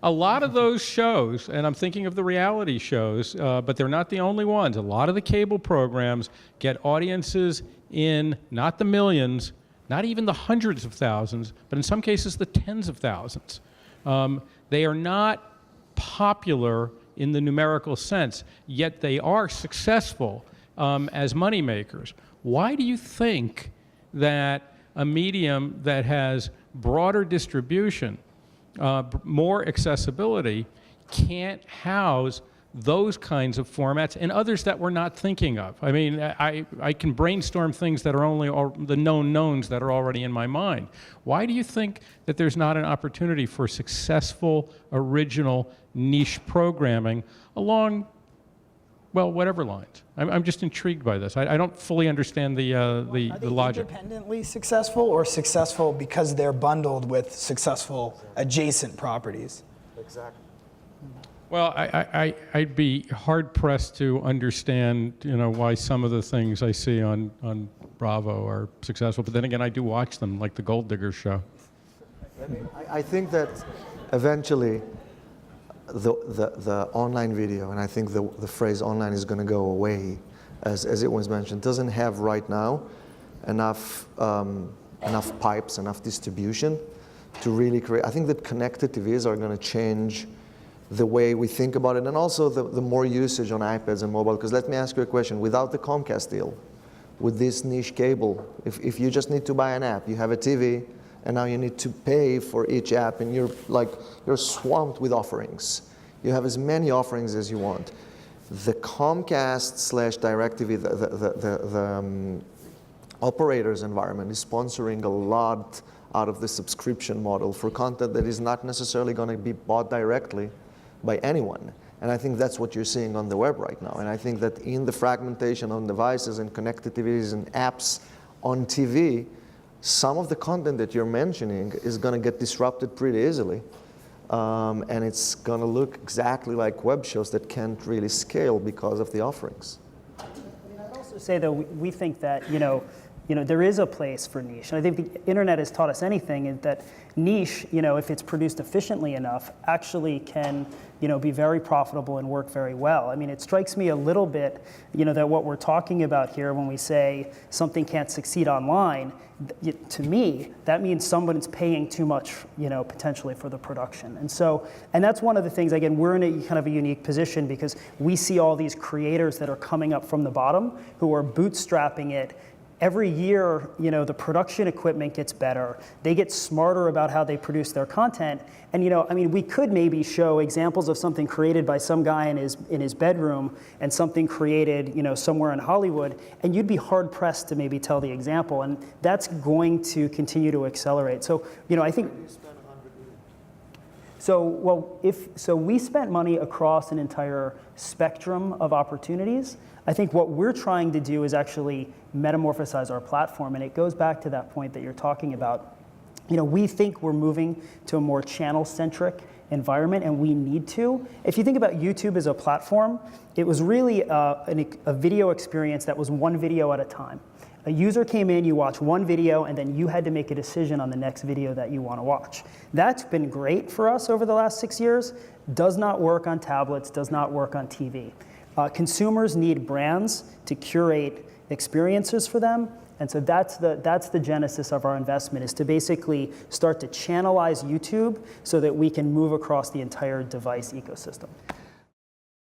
a lot of those shows, and I'm thinking of the reality shows, but they're not the only ones. A lot of the cable programs get audiences in not the millions, not even the hundreds of thousands, but in some cases the tens of thousands. They are not popular in the numerical sense, yet they are successful as moneymakers. Why do you think that a medium that has broader distribution, more accessibility, can't house those kinds of formats and others that we're not thinking of? I mean, I can brainstorm things that are only the known knowns that are already in my mind. Why do you think that there's not an opportunity for successful, original, niche programming along, well, whatever lines? I'm just intrigued by this. I don't fully understand the logic. Independently successful or successful because they're bundled with successful adjacent properties? Exactly. Well, I'd be hard-pressed to understand, why some of the things I see on Bravo are successful. But then again, I do watch them, like the Gold Digger show. I think that eventually the online video, and I think the phrase online is going to go away, as it was mentioned, doesn't have right now enough pipes, enough distribution to really create. I think that connected TVs are going to change the way we think about it, and also the more usage on iPads and mobile. Because let me ask you a question: without the Comcast deal, with this niche cable, if you just need to buy an app, you have a TV, and now you need to pay for each app, and you're swamped with offerings. You have as many offerings as you want. The Comcast/DirecTV, the operator's environment is sponsoring a lot out of the subscription model for content that is not necessarily going to be bought directly by anyone. And I think that's what you're seeing on the web right now. And I think that in the fragmentation on devices and connected TVs and apps on TV, some of the content that you're mentioning is going to get disrupted pretty easily. And it's going to look exactly like web shows that can't really scale because of the offerings. I'd also say, though, we think that, there is a place for niche. And I think the internet has taught us anything, is that niche, if it's produced efficiently enough, actually can, be very profitable and work very well. I mean, it strikes me a little bit, that what we're talking about here when we say something can't succeed online, to me, that means someone's paying too much, potentially for the production. And that's one of the things, again, we're in a kind of a unique position because we see all these creators that are coming up from the bottom who are bootstrapping it. Every year, the production equipment gets better. They get smarter about how they produce their content. And, we could maybe show examples of something created by some guy in his bedroom and something created, somewhere in Hollywood, and you'd be hard pressed to maybe tell the example. And that's going to continue to accelerate. So, I think. So we spent money across an entire spectrum of opportunities. I think what we're trying to do is actually metamorphosize our platform, and it goes back to that point that you're talking about. We think we're moving to a more channel-centric environment, and we need to. If you think about YouTube as a platform, it was really a video experience that was one video at a time. A user came in, you watch one video, and then you had to make a decision on the next video that you want to watch. That's been great for us over the last 6 years. Does not work on tablets, does not work on TV. Consumers need brands to curate experiences for them, and so that's the genesis of our investment, is to basically start to channelize YouTube so that we can move across the entire device ecosystem.